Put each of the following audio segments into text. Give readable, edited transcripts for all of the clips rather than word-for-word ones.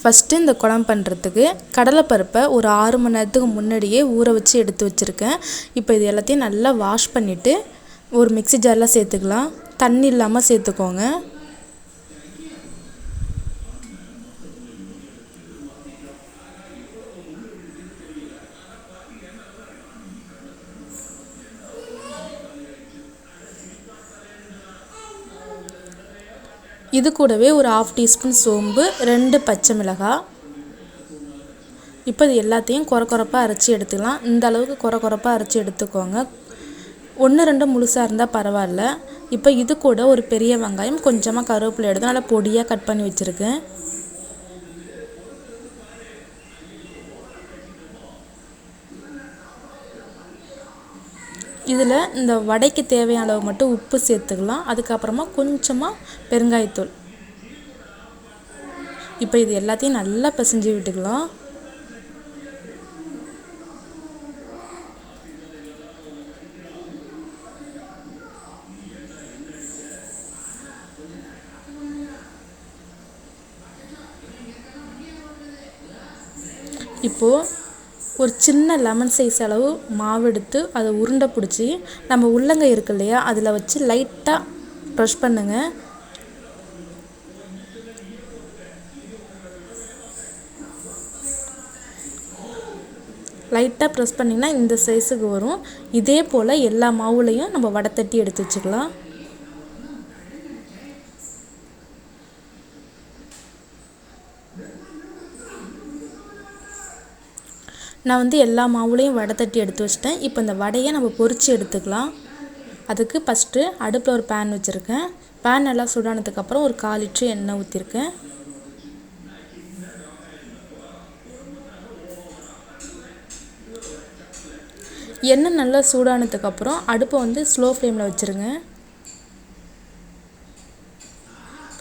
First இந்த குழம்பு பண்ணுறதுக்கு கடலைப்பருப்பை ஒரு 6 மணி நேரத்துக்கு முன்னாடியே ஊற வச்சு எடுத்து வச்சுருக்கேன். இப்போ இது எல்லாத்தையும் நல்லா வாஷ் பண்ணிவிட்டு ஒரு மிக்ஸி ஜாரில் சேர்த்துக்கலாம். தண்ணி இல்லாமல் சேர்த்துக்கோங்க. இது கூடவே ஒரு 1/2 டீஸ்பூன் சோம்பு, 2 பச்சை மிளகாய். இப்போ இது எல்லாத்தையும் கொரப்பாக அரைச்சி எடுத்துக்கலாம். இந்த அளவுக்கு கொரப்பாக அரைச்சி எடுத்துக்கோங்க. 1-2 முழுசாக இருந்தால் பரவாயில்ல. இப்போ இது கூட ஒரு பெரிய வெங்காயம், கொஞ்சமாக கருவேப்பிலை எடுத்து நல்லா பொடியாக கட் பண்ணி வச்சுருக்கேன். இதில் இந்த வடைக்கு தேவையான அளவு மட்டும் உப்பு சேர்த்துக்கலாம். அதுக்கப்புறமா கொஞ்சமாக பெருங்காயத்தூள். இப்போ இது எல்லாத்தையும் நல்லா பிசைஞ்சு விட்டுக்கலாம். இப்போது ஒரு சின்ன லெமன் சைஸ் அளவு மாவு எடுத்து அதை உருண்டை பிடிச்சி நம்ம உள்ளங்கை இருக்கு இல்லையா, அதில் வச்சு லைட்டாக ப்ரெஷ் பண்ணுங்க. லைட்டாக ப்ரெஸ் பண்ணிங்கன்னா இந்த சைஸுக்கு வரும். இதே போல் எல்லா மாவுலையும் நம்ம வடை தட்டி எடுத்து வச்சுக்கலாம். நான் எல்லா மாவுலையும் வடை தட்டி எடுத்து வச்சிட்டேன். இப்போ இந்த வடையை நம்ம பொரித்து எடுத்துக்கலாம். அதுக்கு ஃபஸ்ட்டு அடுப்பில் ஒரு பேன் வச்சுருக்கேன். பேன் நல்லா சூடானதுக்கப்புறம் ஒரு 1/4 லிட்டர் எண்ணெய் ஊற்றிருக்கேன். எண்ணெய் நல்லா சூடானதுக்கப்புறம் அடுப்பை ஸ்லோ ஃப்ளேமில் வச்சுருங்க.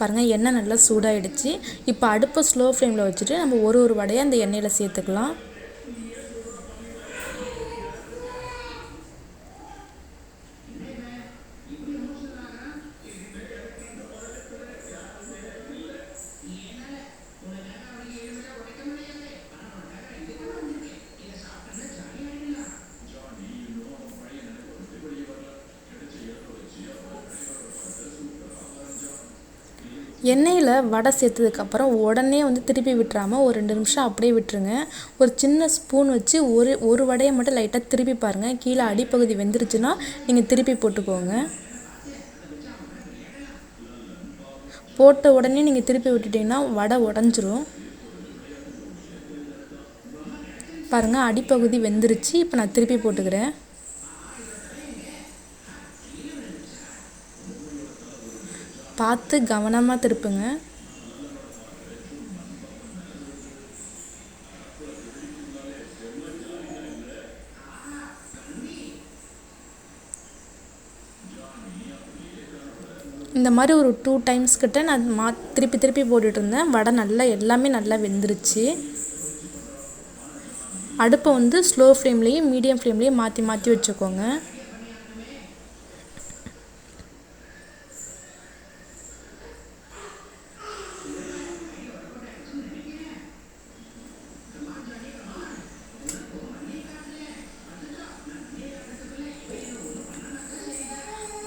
பாருங்கள், எண்ணெய் நல்லா சூடாகிடுச்சு. இப்போ அடுப்பை ஸ்லோ ஃப்ளேமில் வச்சுட்டு நம்ம ஒரு வடையை அந்த எண்ணெயில் சேர்த்துக்கலாம். எண்ணெயில் வடை சேர்த்ததுக்கப்புறம் உடனே திருப்பி விட்டுறாமல் ஒரு 2 நிமிஷம் அப்படியே விட்டுருங்க. ஒரு சின்ன ஸ்பூன் வச்சு ஒரு வடையை மட்டும் லைட்டாக திருப்பி பாருங்கள். கீழே அடிப்பகுதி வெந்துருச்சுன்னா நீங்கள் திருப்பி போட்டுக்கோங்க. போட்ட உடனே நீங்கள் திருப்பி விட்டுட்டிங்கன்னா வடை உடஞ்சிரும். பாருங்கள், அடிப்பகுதி வெந்துருச்சு. இப்போ நான் திருப்பி போட்டுக்கிறேன். பார்த்து கவனமாக திருப்புங்க. இந்த மாதிரி ஒரு 2 டைம்ஸ் கிட்ட நான் திருப்பி போட்டுட்டு இருந்தேன். வடை எல்லாமே நல்லா வெந்துருச்சு. அடுப்பை ஸ்லோ ஃப்ளேம்லேயும் மீடியம் ஃப்ளேம்லேயும் மாற்றி வச்சுக்கோங்க.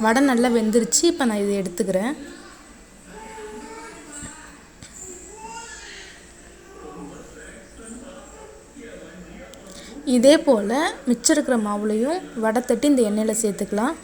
வடை நல்லா வெந்துருச்சு. இப்போ நான் இதை எடுத்துக்கிறேன். இதே போல் மிச்சம் இருக்கிற மாவுலையும் வடை தட்டி இந்த எண்ணெயில் சேர்த்துக்கலாம்.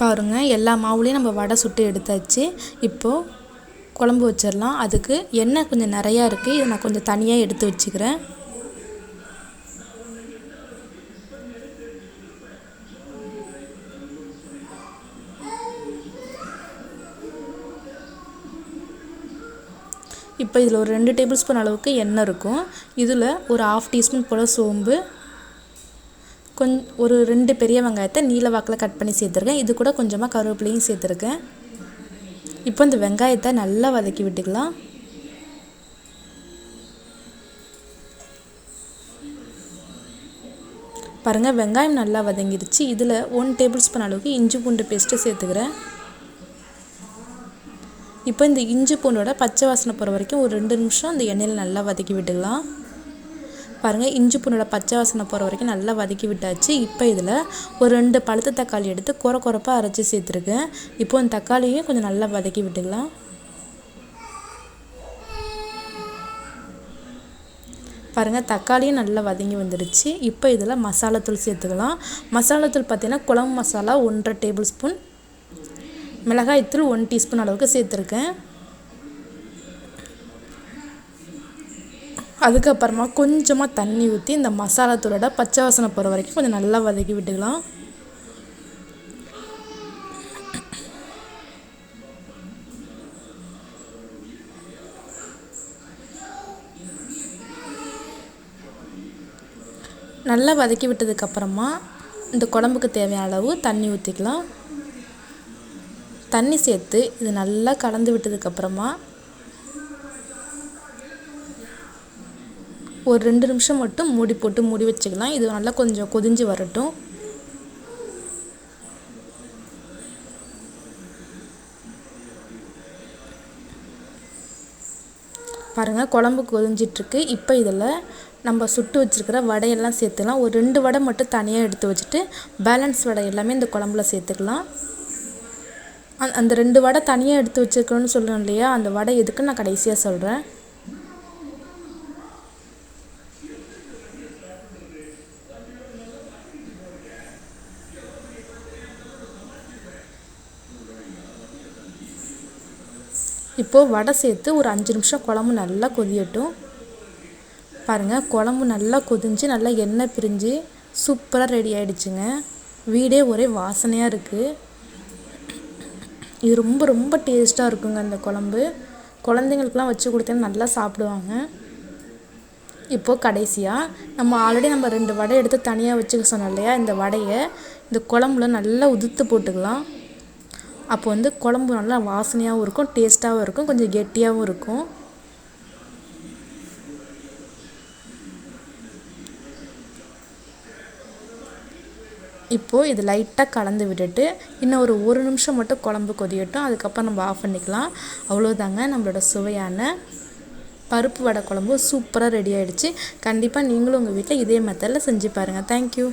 பாருங்கள், எல்லா மாவுலேயும் நம்ம வடை சுட்டு எடுத்தாச்சு. இப்போது குழம்பு வச்சிடலாம். அதுக்கு எண்ணெய் கொஞ்சம் நிறையா இருக்குது. இதை நான் கொஞ்சம் தனியாக எடுத்து வச்சுக்கிறேன். இப்போ இதில் ஒரு 2 டேபிள் ஸ்பூன் அளவுக்கு எண்ணெய் இருக்கும். இதில் ஒரு 1/2 டீஸ்பூன் போல் சோம்பு, ஒரு 2 பெரிய வெங்காயத்தை நீல வாக்கில் கட் பண்ணி சேர்த்துருக்கேன். இது கூட கொஞ்சமாக கருவேப்பிலையும் சேர்த்துருக்கேன். இப்போ இந்த வெங்காயத்தை நல்லா வதக்கி விட்டுக்கலாம். பாருங்கள், வெங்காயம் நல்லா வதங்கிடுச்சு. இதில் 1 டேபிள் ஸ்பூன் அளவுக்கு இஞ்சி பூண்டு பேஸ்ட்டு சேர்த்துக்கிறேன். இப்போ இந்த இஞ்சி பூண்டோட பச்சை வாசனை போகிற வரைக்கும் ஒரு 2 நிமிஷம் இந்த எண்ணெயில் நல்லா வதக்கி விட்டுக்கலாம். பாருங்கள், இஞ்சி பூண்டோட பச்சை வாசனை போகிற வரைக்கும் நல்லா வதக்கி விட்டாச்சு. இப்போ இதில் ஒரு 2 பழுத்த தக்காளி எடுத்து குறைப்பாக அரைச்சி சேர்த்துருக்கேன். இப்போ இந்த தக்காளியும் கொஞ்சம் நல்லா வதக்கி விட்டுக்கலாம். பாருங்கள், தக்காளியும் நல்லா வதங்கி வந்துடுச்சு. இப்போ இதில் மசாலாத்தூள் சேர்த்துக்கலாம். மசாலாத்தூள் பார்த்திங்கன்னா குழம்பு மசாலா 1.5 டேபிள் ஸ்பூன், மிளகாய்த்தூள் 1 டீஸ்பூன் அளவுக்கு சேர்த்துருக்கேன். அதுக்கப்புறமா கொஞ்சமாக தண்ணி ஊற்றி இந்த மசாலாத்தூளோட பச்சை வாசனை போகிற வரைக்கும் கொஞ்சம் நல்லா வதக்கி விட்டுக்கலாம். நல்லா வதக்கி விட்டதுக்கப்புறமா இந்த குழம்புக்கு தேவையான அளவு தண்ணி ஊற்றிக்கலாம். தண்ணி சேர்த்து இது நல்லா கலந்து விட்டதுக்கப்புறமா ஒரு 2 நிமிஷம் மட்டும் மூடி வச்சுக்கலாம். இது நல்லா கொஞ்சம் கொதிஞ்சு வரட்டும். பாருங்கள், குழம்பு கொதிஞ்சிட்ருக்கு. இப்போ இதில் நம்ம சுட்டு வச்சுருக்கிற வடையெல்லாம் சேர்த்துக்கலாம். ஒரு 2 வடை மட்டும் தனியாக எடுத்து வச்சுட்டு பேலன்ஸ் வடை எல்லாமே இந்த குழம்புல சேர்த்துக்கலாம். அந்த 2 வடை தனியாக எடுத்து வச்சுருக்கணும்னு சொல்கிறோம் இல்லையா, அந்த வடை எதுக்குன்னு நான் கடைசியாக சொல்கிறேன். இப்போது வடை சேர்த்து ஒரு 5 நிமிஷம் குழம்பு நல்லா கொதியட்டும். பாருங்கள், குழம்பு நல்லா கொதிஞ்சு நல்லா எண்ணெய் பிரிஞ்சு சூப்பராக ரெடி ஆகிடுச்சுங்க. வீடே ஒரே வாசனையாக இருக்குது. இது ரொம்ப ரொம்ப டேஸ்ட்டாக இருக்குங்க. அந்த குழம்பு குழந்தைங்களுக்குலாம் வச்சு கொடுத்தேன்னு நல்லா சாப்பிடுவாங்க. இப்போது கடைசியாக நம்ம ஆல்ரெடி 2 வடை எடுத்து தனியாக வச்சுக்க சொன்னோம் இல்லையா, இந்த வடையை இந்த குழம்புல நல்லா உதுத்து போட்டுக்கலாம். அப்போ குழம்பு நல்லா வாசனையாகவும் இருக்கும், டேஸ்ட்டாகவும் இருக்கும், கொஞ்சம் கெட்டியாகவும் இருக்கும். இப்போது இது லைட்டாக கலந்து விட்டுட்டு இன்னும் ஒரு நிமிஷம் மட்டும் குழம்பு கொதியட்டும். அதுக்கப்புறம் நம்ம ஆஃப் பண்ணிக்கலாம். அவ்வளோதாங்க, நம்மளோட சுவையான பருப்பு வடை குழம்பு சூப்பராக ரெடி ஆகிடுச்சு. கண்டிப்பாக நீங்களும் உங்கள் வீட்டில் இதே மெத்தடில் செஞ்சு பாருங்கள். தேங்க்யூ.